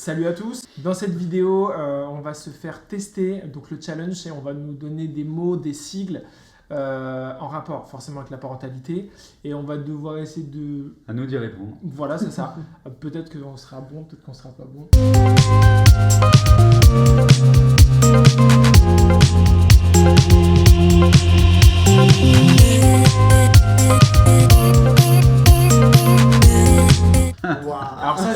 Salut à tous. Dans cette vidéo, on va se faire tester donc le challenge et on va nous donner des mots, des sigles en rapport forcément avec la parentalité et on va devoir essayer de... À nous d'y répondre. Voilà, c'est ça. Peut-être qu'on sera bon, peut-être qu'on sera pas bon. Alors ça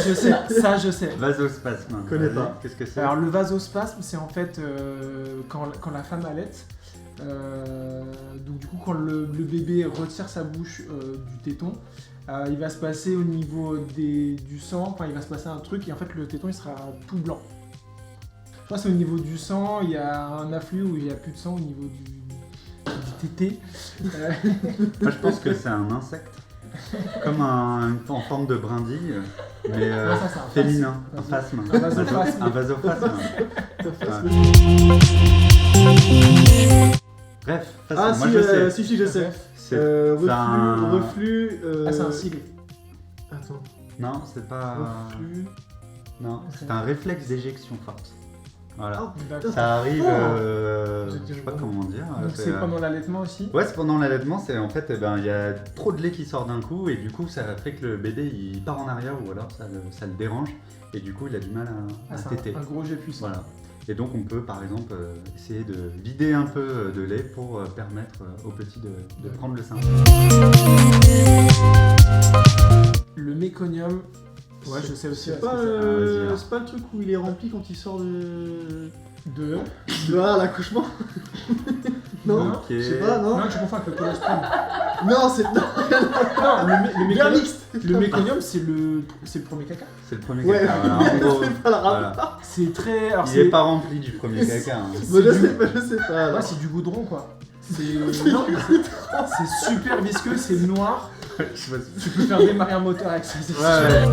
je sais. Vasospasme. Je connais pas. Qu'est-ce que c'est? Alors le vasospasme, c'est en fait quand la femme allaite, donc du coup quand le bébé retire sa bouche du téton, il va se passer au niveau du sang, enfin il va se passer un truc et en fait le téton il sera tout blanc. Je crois que c'est au niveau du sang, il y a un afflux où il n'y a plus de sang au niveau du tété. Moi je pense que c'est un insecte. Comme en forme de brindille, mais féminin, un phasme. Un vasophasme. Un vasophasme. Bref, phasme. Moi je sais. Si, je sais. C'est Reflux. Ah, c'est un sigle. Attends. Non, c'est pas. Reflux. Non, c'est un réflexe d'éjection forte. Voilà. D'accord. Ça arrive, Vous je sais pas comment dire. Donc c'est pendant l'allaitement aussi. Ouais, c'est pendant l'allaitement, c'est en fait, il y a trop de lait qui sort d'un coup et du coup ça fait que le bébé il part en arrière ou alors ça le dérange et du coup il a du mal à C'est téter. un gros jet puissant. Voilà. Et donc on peut par exemple essayer de vider un peu de lait pour permettre au petit de prendre le sein. Le méconium. Ouais, je sais aussi. C'est pas, vas-y, c'est pas le truc où il est rempli quand il sort de l'accouchement. Non, Ok. je sais pas, non. Non, tu confonds avec le colostrum. Non, c'est Non, le bien méconium, mixte. le méconium, c'est le premier caca. C'est le premier Ouais, caca. Voilà, en gros, c'est pas la rame. voilà. C'est très. Alors, Il est pas rempli du premier caca. Hein. Moi, je sais pas. Ouais, c'est du goudron quoi. C'est super visqueux, c'est noir. Je vois- Tu peux faire démarrer un moteur avec ça. C'est Ouais,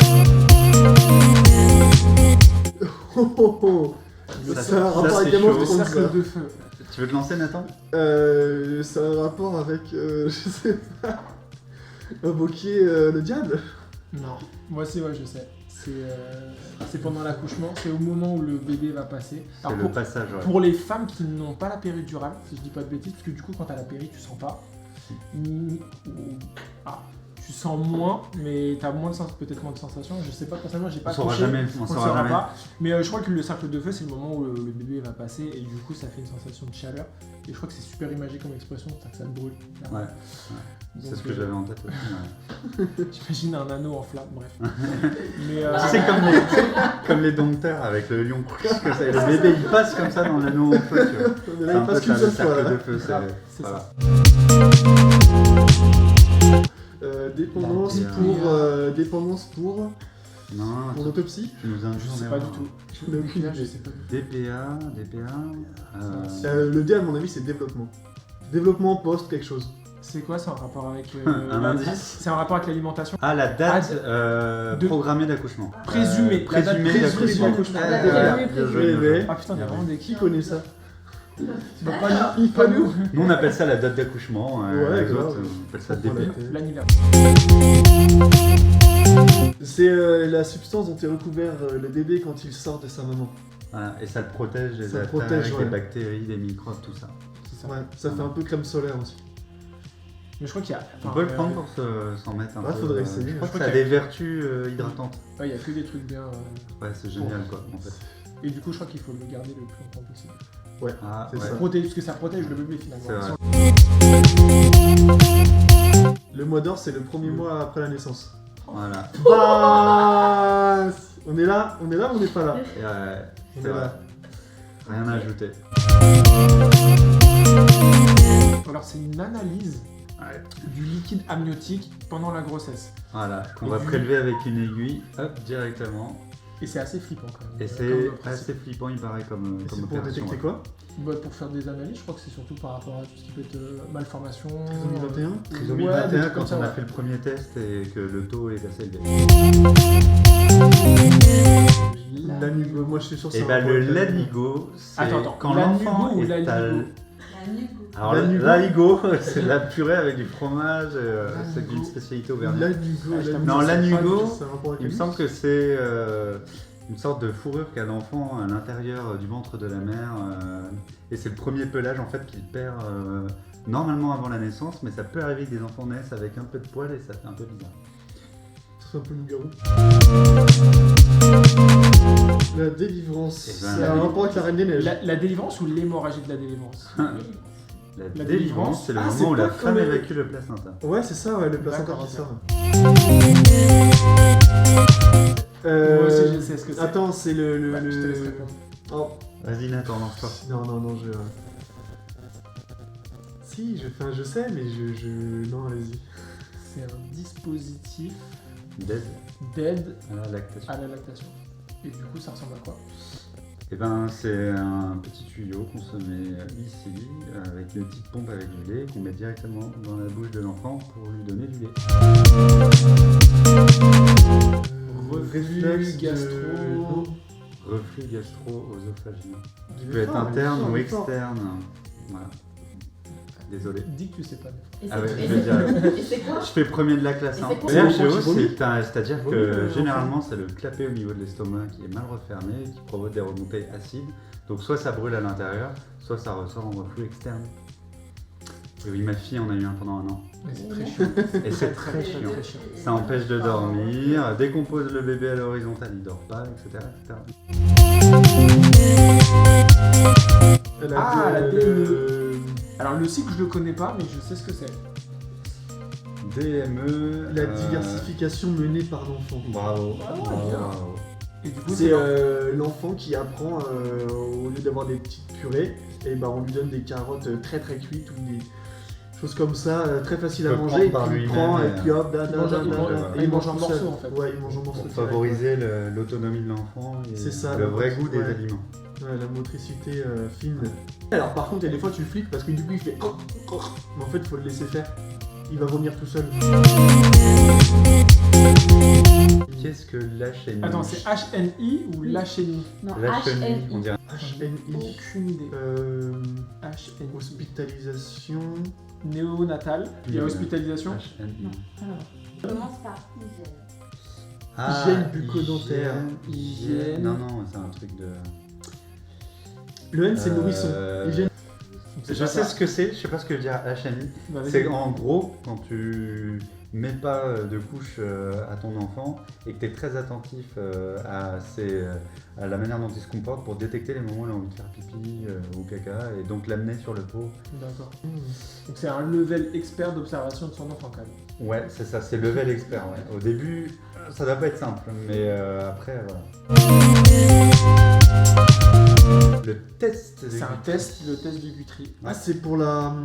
Oh. Ça, C'est un rapport c'est avec Game of chaud. le Thrones, cercle ça. de feu. Tu veux te lancer, Nathan? C'est un rapport avec, je sais pas, invoquer le diable. Non, moi c'est ouais, je sais. C'est pendant l'accouchement, c'est au moment où le bébé va passer. C'est Alors, le passage, ouais. pour les femmes qui n'ont pas la péridurale, si je dis pas de bêtises, parce que du coup quand t'as la péri, tu sens pas. Tu sens moins, mais t'as moins de peut-être moins de sensations. Je sais pas personnellement, j'ai pas On saura touché, jamais, on on le saura saura jamais. pas. Mais je crois que le cercle de feu, c'est le moment où le bébé va passer et du coup ça fait une sensation de chaleur. Et je crois que c'est super imagé comme expression, c'est-à-dire que ça te brûle. Ouais, Donc, c'est ce que j'avais en tête aussi. Ouais. J'imagine un anneau en flamme, bref. Mais C'est comme les dompteurs avec le lion. Que ça, le bébé il passe comme ça dans l'anneau en feu. Tu vois. Mais C'est là, un il peu passe qu'une ça, le seule fois. cercle de Là. feu. grave, c'est Voilà. ça. Dépendance La pour, dépendance pour Non, l'autopsie. tu nous induis Je en sais pas erreur. du tout. Je n'ai aucune Je idée. sais pas du tout. DPA. Le D, à mon avis, c'est développement. Développement post quelque chose. C'est quoi, c'est un rapport avec Un indice. C'est un rapport avec l'alimentation. Ah, la date de- programmée d'accouchement. Présumée. La date Présumée présumée d'accouchement. d'accouchement. Bien joué, bien joué. Ah putain, il y a vraiment des Qui connaît ça? Bah, pas nous. Nous on appelle ça la date d'accouchement. Ouais, les grave. autres on appelle ça Voilà. DPA. L'anniversaire. C'est la substance dont est recouvert le bébé quand il sort de sa maman. Voilà, et ça le protège des Ça le attaques, protège, ouais. des bactéries, des microbes, tout ça. C'est ça. Ouais, ça fait un peu crème solaire aussi. Mais je crois qu'il y a. On peut le prendre pour s'en mettre un Ouais, peu. faudrait essayer. Je crois Je que crois ça a qu'il y des vertus hydratantes. Ouais, il y a que des trucs bien. Ouais, c'est génial quoi en fait. Et du coup, je crois qu'il faut le garder le plus longtemps possible. Ah, C'est ouais. ça. Parce que ça protège le bébé finalement. C'est vrai. Le mois d'or, c'est le premier mois après la naissance. Voilà. Ah, on est là, ou on n'est pas là. Et, On c'est est vrai. là. Rien à ajouter. Alors, c'est une analyse Ouais. du liquide amniotique pendant la grossesse. Voilà, qu'on Et va du- prélever avec une aiguille, hop, directement. Et c'est assez flippant quand même. Et comme c'est principe. assez flippant, il paraît, comme Et c'est pour opération. détecter ouais. quoi? Bah, pour faire des analyses, je crois que c'est surtout par rapport à tout ce qui peut être malformation. Trisomie 21? Trisomie Ouais, 21, des trucs quand comme ça, on a ouais. fait le premier test et que le taux est assez élevé. L'anigo, moi je suis sûr que Et c'est bah un le rapport avec lanigo, c'est Attends, quand l'anigo l'enfant ou est à l'anigo? Alors L'anigo. l'anigo, c'est la purée avec du fromage, c'est L'anigo. une spécialité auvergnate. L'anigo, Ah, je t'avoue, Non, je sais pas l'anigo, du tout. c'est un rapport avec Il me le semble que c'est une sorte de fourrure qu'a l'enfant à l'intérieur du ventre de la mère. Et c'est le premier pelage en fait qu'il perd normalement avant la naissance, mais ça peut arriver que des enfants naissent avec un peu de poils et ça fait un peu bizarre. Ça fait un peu loup-garou. La délivrance, Eh ben, c'est la un rapport avec la Reine des Neiges. La délivrance ou l'hémorragie de la délivrance? La La délivrance, c'est le Ah, moment c'est où la pas femme comme- évacue le placenta. Ouais, c'est ça, ouais, le placenta D'accord, qui ok. sort. Moi aussi, je sais ce que c'est. Attends, c'est le. Ouais, je te laisse répondre. Oh. Vas-y Nathan, lance-toi. Non, je. Si, je sais, mais je. Non, allez-y. C'est un dispositif Dead d'aide à la lactation. à la lactation. Et du coup, ça ressemble à quoi? Eh ben, c'est un petit tuyau qu'on se met ici, avec une petite pompe avec du lait, qu'on met directement dans la bouche de l'enfant pour lui donner du lait. Reflux Réflexe gastro. non. Reflux gastro-œsophagien. Il Il est peut être fort, interne il ou est fort. externe. Voilà. Désolé. Dis que tu sais pas. Et Ah ouais, c'est- je vais dire. et c'est quoi? Je fais premier de la classe. Et Hein. c'est quoi, BHO, l'enfant qui vomit c'est-à-dire Vomit, que l'enfant. généralement, c'est le clapet au niveau de l'estomac qui est mal refermé, qui provoque des remontées acides. Donc soit ça brûle à l'intérieur, soit ça ressort en reflux externe. Et oui, ma fille en a eu un pendant un an. Mais c'est très chiant. Et c'est très chiant. Très chiant. Ça empêche de dormir, décompose le bébé à l'horizontale, il dort pas, etc. etc. Ah, la DME. Alors le cycle, je le connais pas, mais je sais ce que c'est. DME. La diversification menée par l'enfant. Bravo. Ah ouais, bravo, bien. bravo. Et du coup, C'est c'est l'enfant qui apprend, au lieu d'avoir des petites purées, et ben on lui donne des carottes très très cuites ou des choses comme ça, très faciles à Il peut manger, et prendre par puis il lui-même prend, et et- puis hop, da, il da, mange- da, il da, mange- da, il et mange en tout morceaux, seul. en fait. Ouais, il mange en morceaux. Pour direct, favoriser l'autonomie de l'enfant et C'est ça, le la vrai goût des ouais. aliments. Ouais, la motricité fine. Alors par contre, il y a des fois tu flippes parce que du coup il fait. Mais en fait, il faut le laisser faire. Il va vomir tout seul. Qu'est-ce que l'HNI? Attends, c'est HNI ou l'HNI? Non, L'HNI, on HNI. dirait. HNI. Aucune idée. HNI. Hospitalisation. Néonatal. Il y a hospitalisation. HNI. Ça commence par hygiène. Hygiène bucco-dentaire. Hygiène. Non, non, c'est un truc de. Le N c'est nourrisson. Hygiène. C'est Je pas sais ça. ce que c'est, je sais pas ce que veut dire HNI. Bah, vas-y. C'est en gros quand tu mets pas de couche à ton enfant et que tu es très attentif à la manière dont il se comporte pour détecter les moments où il a envie de faire pipi ou caca et donc l'amener sur le pot. D'accord. Donc c'est un level expert d'observation de son enfant quand même. Ouais, c'est ça, c'est level expert. Ouais. Au début, ça doit pas être simple, mais après, voilà. Le test. C'est un test, le test de Guthrie. Ah, c'est pour la.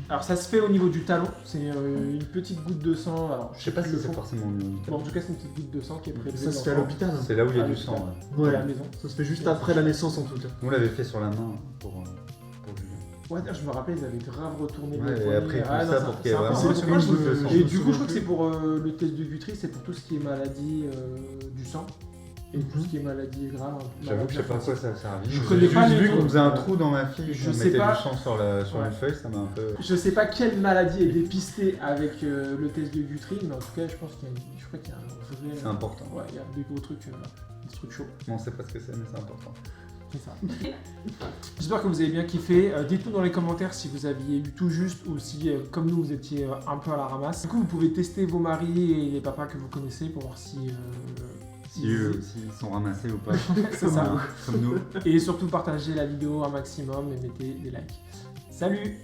Alors ça se fait au niveau du talon, c'est une petite goutte de sang. Alors Je sais pas si le c'est fond. forcément mieux. Bon, en tout cas, c'est une petite goutte de sang qui est prélevée Ça se dans fait à l'enfant. l'hôpital. C'est là où il y a Ah, du oui, sang. à Ouais. la maison. Ça se fait juste après la naissance en tout cas. On l'avait fait sur la main pour Julien. Ouais, je me rappelle, ils avaient grave retourné Ouais, le et premier. après, tout ça non, pour c'est- qu'il y ait c'est vraiment impressionnant. une goutte de sang. Et du coup, je crois que c'est pour le test de Guthrie, c'est pour tout ce qui est maladie du sang et tout ce qui est maladie grave. J'avoue que je sais pas à quoi ça a servi. Je J'ai connais pas juste les vu qu'on noms. faisait un trou dans ma fille, Je qu'on sais mettait pas. du sang sur Ouais. une feuille, ça m'a un peu. Je sais pas quelle maladie est dépistée avec le test de Guthrie, mais en tout cas, je pense qu'il y a, je crois qu'il y a un vrai. C'est important. Ouais, il y a des gros trucs, des trucs chauds. Non, on sait pas ce que c'est, mais c'est important. C'est ça. J'espère que vous avez bien kiffé. Dites-nous dans les commentaires si vous aviez eu tout juste ou si, comme nous, vous étiez un peu à la ramasse. Du coup, vous pouvez tester vos maris et les papas que vous connaissez pour voir si. Si eux aussi sont ramassés ou pas. C'est ça. Comme nous. Et surtout, partagez la vidéo un maximum et mettez des likes. Salut!